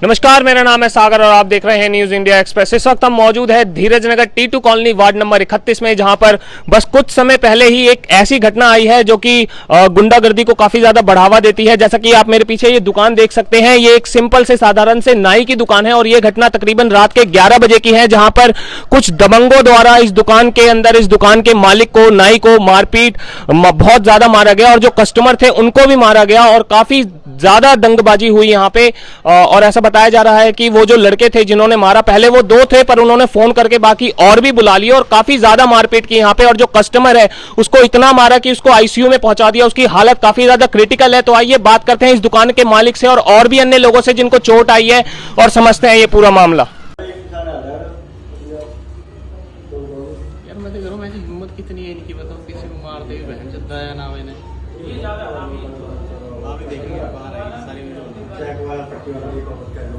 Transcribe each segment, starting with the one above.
नमस्कार, मेरा नाम है सागर और आप देख रहे हैं न्यूज इंडिया एक्सप्रेस। इस वक्त हम मौजूद है धीरज नगर T2 कॉलोनी वार्ड नंबर 31 में, जहां पर बस कुछ समय पहले ही एक ऐसी घटना आई है जो कि गुंडागर्दी को काफी ज्यादा बढ़ावा देती है। जैसा कि आप मेरे पीछे ये दुकान देख सकते हैं, ये एक सिंपल से साधारण से नाई की दुकान है और ये घटना तकरीबन रात के 11 बजे की है, जहां पर कुछ दबंगों द्वारा इस दुकान के अंदर इस दुकान के मालिक को, नाई को मारपीट बहुत ज्यादा मारा गया और जो कस्टमर थे उनको भी मारा गया और काफी ज्यादा दंगबाजी हुई यहाँ पे। और ऐसा बताया जा रहा है कि वो जो लड़के थे जिन्होंने मारा, पहले वो 2 थे पर उन्होंने फोन करके बाकी और भी बुला लिए और काफी ज्यादा मारपीट की यहाँ पे। और जो कस्टमर है उसको इतना मारा कि उसको आईसीयू में पहुंचा दिया, उसकी हालत काफी ज्यादा क्रिटिकल है। तो आइए बात करते हैं इस दुकान के मालिक से और भी अन्य लोगों से जिनको चोट आई है और समझते हैं ये पूरा मामला। यार मैं देख रहा हूँ, हिम्मत कितनी है इनकी, बताओ किसी को मार दे, बहन चद्दा है ना मैंने ये ज्यादा आप ही देखेंगे बाहर आई सारी चेक वाला पट्टी वाला ये कवर कर लो,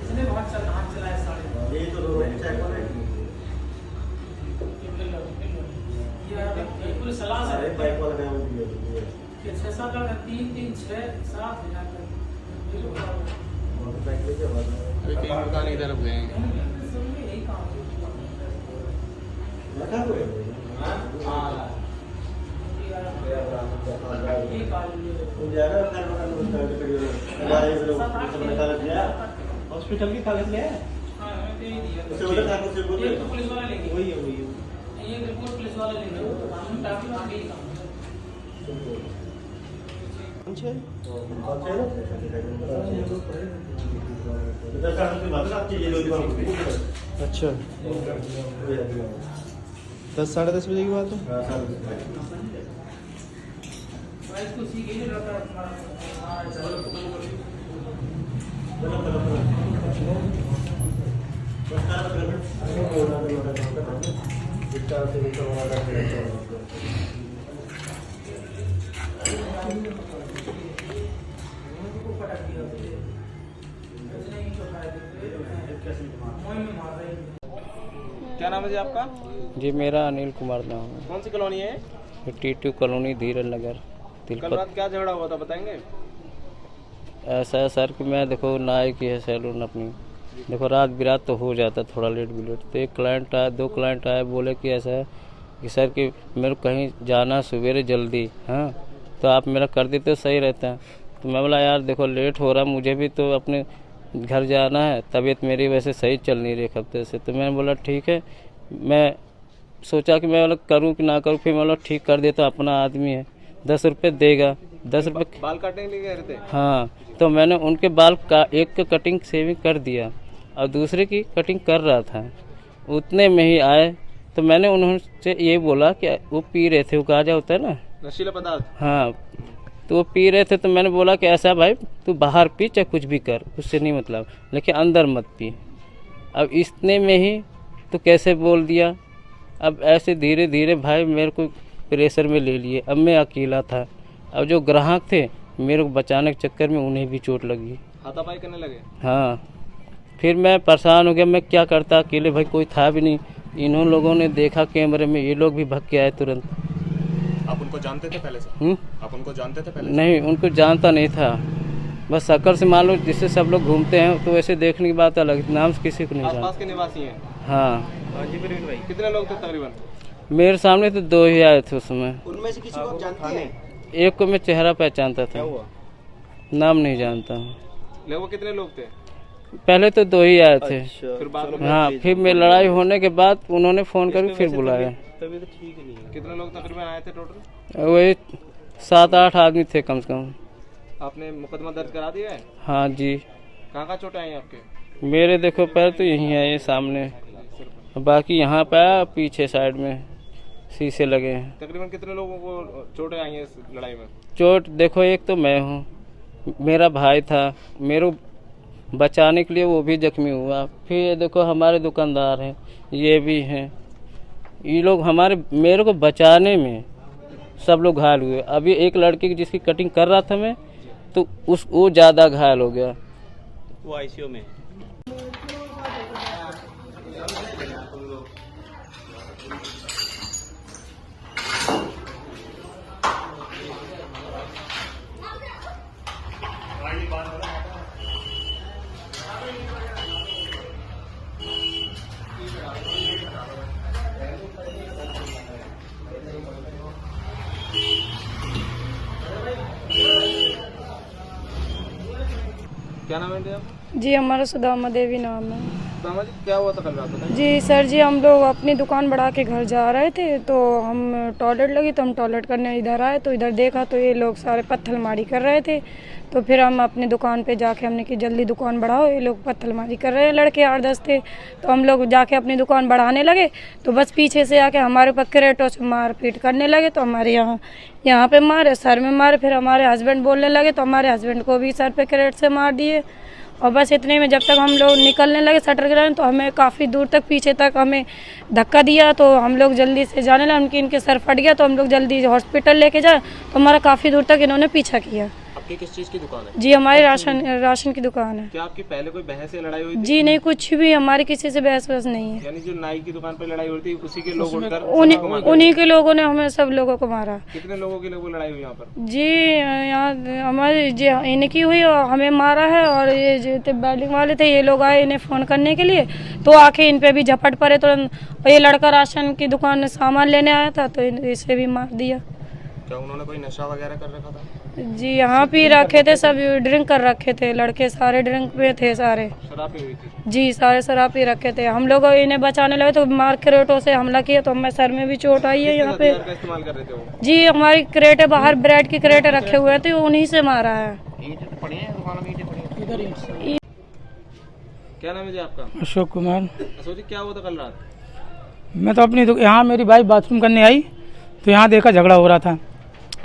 इसने बहुत हाथ चलाया सारे, ये तो चेक वाला ये पूरी सलाह से बाइक वाला नाम दिया कि 6-7 का 3-3 6-7 मोटरसाइकिल के बाद अभी कई दुकान इधर गए हैं लगा हुआ है। हां हॉस्पिटल की कागज ले पुलिस वाला लेंगे, वही है ये रिपोर्ट पुलिस वाले लेंगे। अच्छा 10-10:30 बजे की बात है। क्या नाम है जी आपका? जी मेरा अनिल कुमार नाम है। कौन सी कॉलोनी है? T2 कॉलोनी धीरज नगर। कल रात क्या झगड़ा हुआ था बताएंगे? ऐसा है सर कि मैं देखो नाई की है सैलून अपनी, देखो रात बिरात तो हो जाता थोड़ा लेट बिलेट। तो एक क्लाइंट आया, 2 क्लाइंट आए, बोले कि ऐसा है कि सर कि मेरे को कहीं जाना सवेरे जल्दी, हाँ तो आप मेरा कर देते तो सही रहता है। तो मैं बोला यार देखो लेट हो रहा, मुझे भी तो अपने घर जाना है, तबीयत मेरी वैसे सही चल नहीं रही एक हफ्ते से। तो मैंने बोला ठीक है, मैं सोचा कि मैं बोला करूँ कि ना करूँ, फिर मैं बोला ठीक कर देता, अपना आदमी है 10 रुपये देगा। 10 रुपये बाल काटने के लिए गए थे? हाँ, तो मैंने उनके बाल का एक का कटिंग सेविंग कर दिया और दूसरे की कटिंग कर रहा था, उतने में ही आए। तो मैंने उन्होंने ये बोला कि वो पी रहे थे, वो गांजा होता है ना, नशीला पदार्थ। हाँ तो वो पी रहे थे। तो मैंने बोला कि ऐसा भाई तू बाहर पी चाहे कुछ भी कर, उससे नहीं मतलब, लेकिन अंदर मत पी। अब इतने में ही तो कैसे बोल दिया। अब ऐसे धीरे धीरे भाई मेरे को प्रेशर में ले लिए। अब मैं अकेला था, अब जो ग्राहक थे मेरे को बचाने के चक्कर में उन्हें भी चोट लगी, हाथापाई करने लगे। हाँ फिर मैं परेशान हो गया, मैं क्या करता अकेले, भाई कोई था भी नहीं। इन्हों लोगों ने देखा कैमरे में, ये लोग भी भग के आए तुरंत। आप उनको जानते थे पहले से? आप उनको जानते थे पहले से? नहीं, उनको जानता नहीं था, बस शक्ल से मान लो जिससे सब लोग घूमते हैं तो वैसे देखने की बात अलग, नाम से किसी को नहीं जानता। आसपास के निवासी हैं? हाँ जी भाई। कितने लोग थे तकरीबन? मेरे सामने तो 2 ही आए थे उस समय। उनमें से किसी को जानते हैं? एक को मैं चेहरा पहचानता था, नाम नहीं जानता। लगभग कितने लोग थे? पहले तो 2 ही आए थे। फिर बाद में? हाँ फिर मेरी लड़ाई होने के बाद उन्होंने फोन करके फिर बुलाया। तभी तो ठीक नहीं है। कितने लोग तकरीबन आए थे टोटल? वही 7-8 आदमी थे कम से कम। आपने मुकदमा दर्ज करा दिया है? हाँ जी। कहाँ चोटें आई आपके? मेरे देखो पैर तो यही है, ये सामने, बाकी यहाँ पे पीछे साइड में शीशे लगे हैं। तकरीबन कितने लोगों को चोटें आई हैं इस लड़ाई में? चोट देखो एक तो मैं हूँ, मेरा भाई था, मेरे बचाने के लिए वो भी जख्मी हुआ। फिर ये देखो हमारे दुकानदार हैं, ये भी हैं, ये लोग मेरे को बचाने में सब लोग घायल हुए। अभी एक लड़की की जिसकी कटिंग कर रहा था मैं, तो वो ज़्यादा घायल हो गया, वो आईसीयू में। क्या नाम है आप? जी हमारा सुदामा देवी नाम है। सुदामा जी, क्या हुआ था कल रात बताइए। जी सर जी, हम लोग अपनी दुकान बढ़ा के घर जा रहे थे, तो हम टॉयलेट लगी तो हम टॉयलेट करने इधर आए, तो इधर देखा तो ये लोग सारे पत्थरमारी कर रहे थे। तो फिर हम अपनी दुकान पे जाके हमने कि जल्दी दुकान बढ़ाओ, ये लोग पत्थरमारी कर रहे हैं, लड़के 8-10 थे। तो हम लोग जाके अपनी दुकान बढ़ाने लगे, तो बस पीछे से आके हमारे ऊपर क्रेटों से मारपीट करने लगे। तो हमारे यहाँ पे मारे, सर में मारे, फिर हमारे हस्बैंड बोलने लगे तो हमारे हस्बैंड को भी सर पे क्रेट से मार दिए। और बस इतने में जब तक हम लोग निकलने लगे शटर गिराने, तो हमें काफ़ी दूर तक पीछे तक हमें धक्का दिया। तो हम लोग जल्दी से जाने लगे, इनके सर फट गया, तो हम लोग जल्दी हॉस्पिटल लेके जाए, तो हमारा काफ़ी दूर तक इन्होंने पीछा किया। आपकी किस चीज की दुकान है? जी हमारी राशन की दुकान है। क्या आपकी पहले कोई बहस या लड़ाई हुई थी? जी नहीं, कुछ भी हमारी किसी से बहस वहस नहीं है। यानी जो नाई की दुकान पर लड़ाई हुई थी उसी के लोग उठकर उन्हीं के लोगों ने हमें सब लोगों को मारा। कितने लोगों की लगभग लड़ाई हुई यहाँ पर? जी यहाँ हमारी जी इनकी हुई और हमें मारा है। और ये जो बिल्डिंग वाले थे, ये लोग आए इन्हें फ़ोन करने के लिए, तो आके इन पे भी झपट पड़े तुरंत। ये लड़का राशन की दुकान में सामान लेने आया था, तो इसे भी मार दिया। क्या उन्होंने कोई नशा वगैरह कर रखा था? जी यहाँ पी रखे थे, सब ड्रिंक कर रखे थे, लड़के सारे ड्रिंक में थे सारे। शराब पी हुई थी? जी सारे शराब पी रखे थे। हम लोग इन्हें बचाने लगे तो मार क्रेटों से हमला किया, तो हमें सर में भी चोट आई है यहाँ पे। हथियार का इस्तेमाल कर रहे थे वो? जी हमारी क्रेटे बाहर ब्रेड की क्रेटे रखे हुए थे, उन्हीं से मारा है। क्या नाम है जी आपका? अशोक कुमार। अशोक जी, क्या हुआ था कल रात? मैं तो अपनी यहाँ मेरी वाइफ बाथरूम करने आई, तो यहाँ देखा झगड़ा हो रहा था,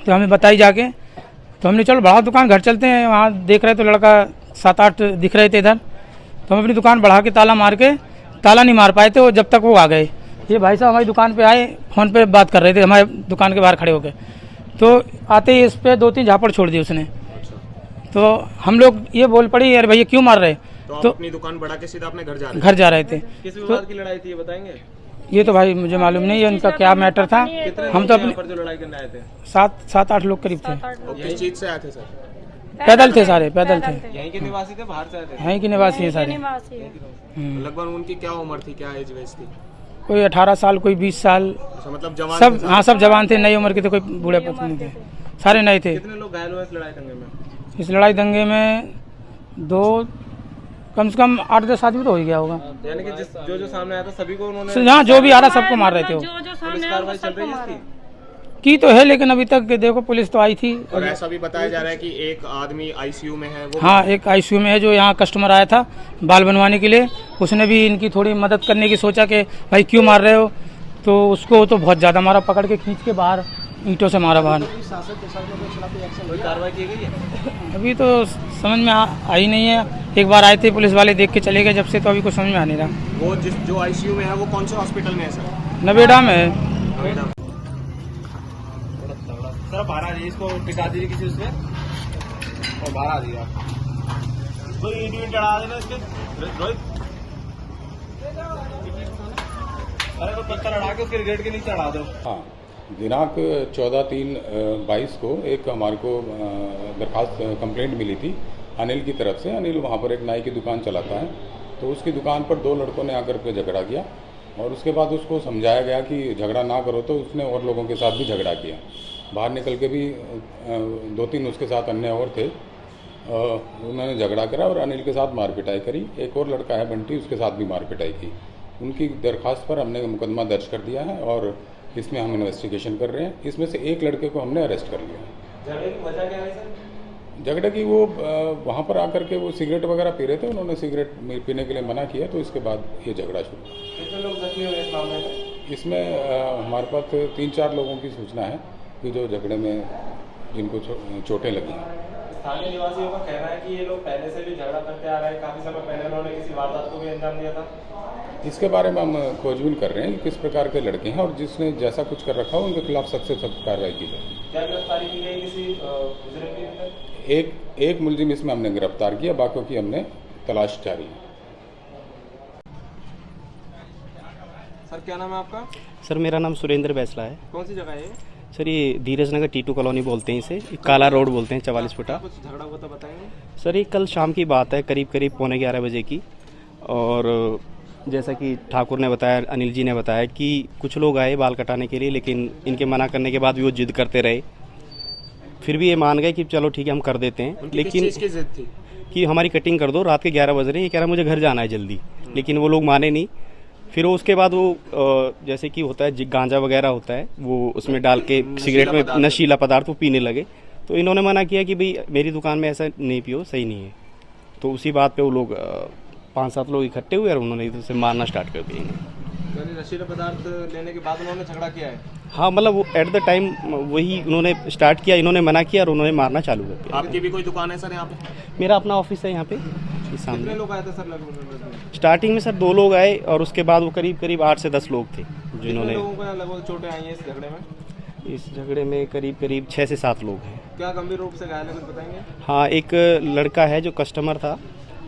तो हमें बताई जाके, तो हमने चलो बढ़ा दुकान घर चलते हैं। वहाँ देख रहे तो लड़का 7-8 दिख रहे थे इधर, तो हम अपनी दुकान बढ़ा के ताला मार के, ताला नहीं मार पाए थे, वो जब तक वो आ गए। ये भाई साहब हमारी दुकान पे आए, फ़ोन पे बात कर रहे थे हमारे दुकान के बाहर खड़े होकर, तो आते ही इस पर 2-3 झापड़ छोड़ दी उसने। तो हम लोग ये बोल पड़ी, यार भैया क्यों मार रहे? तो अपनी दुकान बढ़ा के सीधा अपने घर जा रहे थे। किस विवाद की लड़ाई थी ये बताएंगे? ये तो भाई मुझे मालूम नहीं है उनका क्या मैटर था। हम तो अपने पर जो लड़ाई करने आए थे? 7-8 लोग करीब थे। किस चीज से आए थे सर? पैदल थे सारे, पैदल थे। यहीं के निवासी थे, बाहर से आए थे? यहीं के निवासी है सारे। लगभग उनकी क्या उम्र थी, क्या एज वेज थी? कोई 18 साल, कोई 20 साल, अच्छा, मतलब जवान सब थे? हाँ सब जवान थे, नई उम्र के थे, कोई बूढ़े पत्नी नहीं थे, सारे नए थे। कितने लोग घायल हुए इस लड़ाई दंगे में? इस लड़ाई दंगे में कम से कम 8-10 आदमी तो हो ही गया होगा। यानी कि जो सामने आया था सभी को उन्होंने? यहाँ जो भी आ रहा सबको मार रहे थे वो। पुलिस कार्रवाई चल रही है इसकी? की तो है, लेकिन अभी तक देखो पुलिस तो आई थी। और ऐसा भी बताया जा रहा है कि एक आदमी आईसीयू में है। वो हाँ एक आईसीयू में है, जो यहाँ कस्टमर आया था बाल बनवाने के लिए, उसने भी इनकी थोड़ी मदद करने की सोचा कि भाई क्यों मार रहे हो, तो उसको तो बहुत ज़्यादा मारा, पकड़ के खींच के बाहर ईंटों से मारा बाहर। कोई कार्रवाई की गई है? अभी तो समझ में आ ही नहीं है। एक बार आए थे पुलिस वाले, देख के चले गए, जब से तो अभी कुछ समझ में आ नहीं रहा। वो जो आईसीयू में है वो कौन से हॉस्पिटल में है सर? नवेड़ा में है। नोएडा। सर बाहर आ जाइए, इसको टिका दीजिए किसी उससे, और बाहर आ जाइए आप। कोई ईंट चढ़ा देना इसके रोहित, अरे वो पत्थर अड़ा के उसके गेट के नीचे चढ़ा दो। हाँ, दिनांक 14/3/22 को एक हमारे को दरखास्त कंप्लेंट मिली थी अनिल की तरफ से। अनिल वहाँ पर एक नाई की दुकान चलाता है, तो उसकी दुकान पर 2 लड़कों ने आकर के झगड़ा किया, और उसके बाद उसको समझाया गया कि झगड़ा ना करो, तो उसने और लोगों के साथ भी झगड़ा किया। बाहर निकल के भी 2-3 उसके साथ अन्य और थे, उन्होंने झगड़ा करा और अनिल के साथ मारपिटाई करी। एक और लड़का है बंटी, उसके साथ भी मारपिटाई की। उनकी दरखास्त पर हमने मुकदमा दर्ज कर दिया है और इसमें हम इन्वेस्टिगेशन कर रहे हैं। इसमें से एक लड़के को हमने अरेस्ट कर लिया है। झगड़े की वजह क्या है सर? झगड़े की वो वहाँ पर आकर के वो सिगरेट वगैरह पी रहे थे, उन्होंने सिगरेट पीने के लिए मना किया, तो इसके बाद ये झगड़ा शुरू। कितने लोग जख्मी हुए इस मामले में? इसमें हमारे पास 3-4 लोगों की सूचना है कि जो झगड़े में जिनको चोटें लगी हैं। स्थानीय निवासियों का कहना है कि ये लोग पहले से भी झगड़ा करते आ रहे हैं, काफी समय पहले उन्होंने किसी वारदात को भी अंजाम दिया था। इसके बारे में हम खोजबीन कर रहे हैं कि किस प्रकार के लड़के हैं, और जिसने जैसा कुछ कर रखा हो उनके खिलाफ सख्त से सख्त कार्रवाई की जाएगी। क्या गिरफ्तारी की गई किसी मुजरिम की? एक मुलजिम इसमें हमने गिरफ्तार किया, बाकियों की हमने तलाश जारी है। सर क्या नाम है आपका? सर मेरा नाम सुरेंद्र बैसला है। कौन सी जगह है ये? सर ये धीरज नगर T2 कॉलोनी बोलते हैं इसे, काला रोड बोलते हैं, 44 फुटा। कुछ झगड़ा हुआ था बताएंगे? सर ये कल शाम की बात है, करीब 11:15 बजे की। और जैसा कि ठाकुर ने बताया, अनिल जी ने बताया कि कुछ लोग आए बाल कटाने के लिए, लेकिन इनके मना करने के बाद भी वो जिद करते रहे। फिर भी ये मान गए कि चलो ठीक है हम कर देते हैं। उनकी लेकिन किस चीज़ की जिद थी? कि हमारी कटिंग कर दो, रात के 11 बज रहे हैं। ये कह रहा मुझे घर जाना है जल्दी, लेकिन वो लोग माने नहीं। फिर उसके बाद वो जैसे कि होता है गांजा वगैरह होता है, वो उसमें डाल के सिगरेट में नशीला पदार्थ वो पीने लगे। तो इन्होंने मना किया कि भाई मेरी दुकान में ऐसा नहीं पियो, सही नहीं है। तो उसी बात पे वो लोग 5-7 लोग इकट्ठे हुए और उन्होंने इधर से मारना स्टार्ट कर दिए। यानी नशीला पदार्थ लेने के बाद उन्होंने झगड़ा किया है? हाँ, मतलब वो एट द टाइम वही उन्होंने स्टार्ट किया, इन्होंने मना किया और उन्होंने मारना चालू कर दिया। आपकी भी कोई दुकान है सर यहाँ पे? मेरा अपना ऑफिस है यहाँ पे कितने सामने। लोग आए थे सर लगभग? स्टार्टिंग में सर 2 लोग आए और उसके बाद वो करीब 8 से 10 लोग थे जिन्होंने। लोगों को लगभग चोटें आई हैं इस झगड़े में? इस झगड़े में करीब 6 से 7 लोग हैं। क्या गंभीर रूप से घायल है, कुछ बताएंगे? हाँ, एक लड़का है जो कस्टमर था,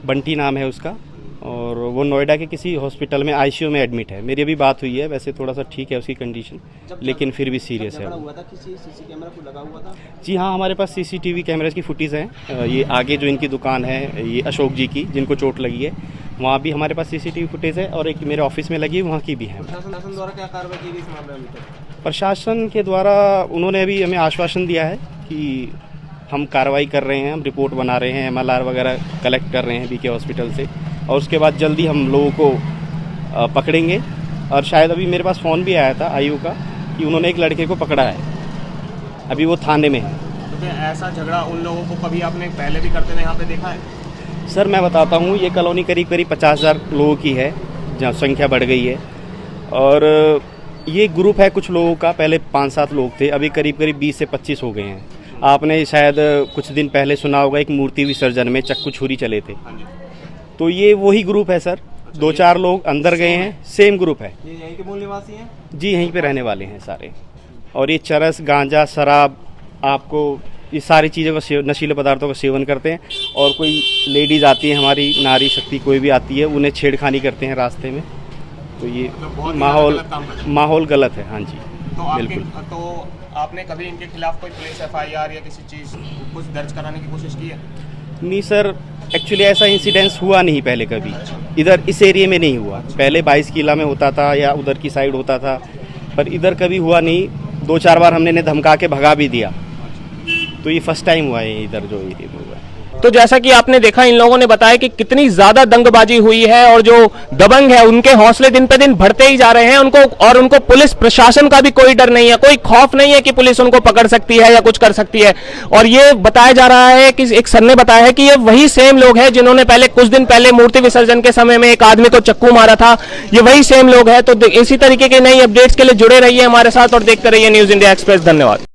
बंटी नाम है उसका, और वो नोएडा के किसी हॉस्पिटल में आईसीयू में एडमिट है। मेरी अभी बात हुई है, वैसे थोड़ा सा ठीक है उसकी कंडीशन, लेकिन फिर भी सीरियस है। हुआ था किसी सीसी कैमरा को लगा हुआ था? जी हाँ, हमारे पास सीसीटीवी कैमराज की फुटेज हैं। ये आगे जो इनकी दुकान है, ये अशोक जी की, जिनको चोट लगी है, वहाँ भी हमारे पास सीसीटीवी फुटेज है, और एक मेरे ऑफिस में लगी है, वहाँ की भी है। प्रशासन द्वारा क्या कार्रवाई की गई इस मामले में? प्रशासन के द्वारा उन्होंने अभी हमें आश्वासन दिया है कि हम कार्रवाई कर रहे हैं, हम रिपोर्ट बना रहे हैं, MLR वगैरह कलेक्ट कर रहे हैं बीके हॉस्पिटल से, और उसके बाद जल्दी हम लोगों को पकड़ेंगे। और शायद अभी मेरे पास फ़ोन भी आया था आईयू का कि उन्होंने एक लड़के को पकड़ा है, अभी वो थाने में है। तो क्या ऐसा झगड़ा उन लोगों को कभी आपने पहले भी करते हुए यहाँ पे देखा है? सर मैं बताता हूँ, ये कॉलोनी करीब 50,000 लोगों की है, जहाँ संख्या बढ़ गई है। और ये ग्रुप है कुछ लोगों का, पहले 5-7 लोग थे, अभी करीब 20 से 25 हो गए हैं। आपने शायद कुछ दिन पहले सुना होगा, एक मूर्ति विसर्जन में चक्कू छुरी चले थे। तो ये वही ग्रुप है सर। 2-4 लोग अंदर गए हैं, सेम ग्रुप है। ये यहीं के मूल निवासी हैं? जी, यहीं पे रहने वाले हैं सारे। और ये चरस, गांजा, शराब, आपको ये सारी चीज़ों का नशीले पदार्थों का सेवन करते हैं। और कोई लेडीज़ आती है, हमारी नारी शक्ति कोई भी आती है, उन्हें छेड़खानी करते हैं रास्ते में। तो ये माहौल गलत है। हाँ जी, बिल्कुल। तो आपने कभी इनके खिलाफ कोई पुलिस FIR या किसी चीज़ कुछ दर्ज कराने की कोशिश की है? नहीं सर, एक्चुअली ऐसा इंसिडेंस हुआ नहीं पहले कभी, इधर इस एरिया में नहीं हुआ। पहले 22 किला में होता था या उधर की साइड होता था, पर इधर कभी हुआ नहीं। 2-4 बार हमने इन्हें धमका के भगा भी दिया। तो ये फर्स्ट टाइम हुआ है इधर जो एरिया में हुआ है। तो जैसा कि आपने देखा, इन लोगों ने बताया कि कितनी ज्यादा दंगबाजी हुई है, और जो दबंग है उनके हौसले दिन पे दिन बढ़ते ही जा रहे हैं। उनको पुलिस प्रशासन का भी कोई डर नहीं है, कोई खौफ नहीं है कि पुलिस उनको पकड़ सकती है या कुछ कर सकती है। और ये बताया जा रहा है कि एक सर ने बताया है कि ये वही सेम लोग हैं जिन्होंने कुछ दिन पहले मूर्ति विसर्जन के समय में एक आदमी को चक्कू मारा था। ये वही सेम लोग हैं। तो इसी तरीके के नई अपडेट्स के लिए जुड़े रहिए हमारे साथ और देखते रहिए न्यूज इंडिया एक्सप्रेस। धन्यवाद।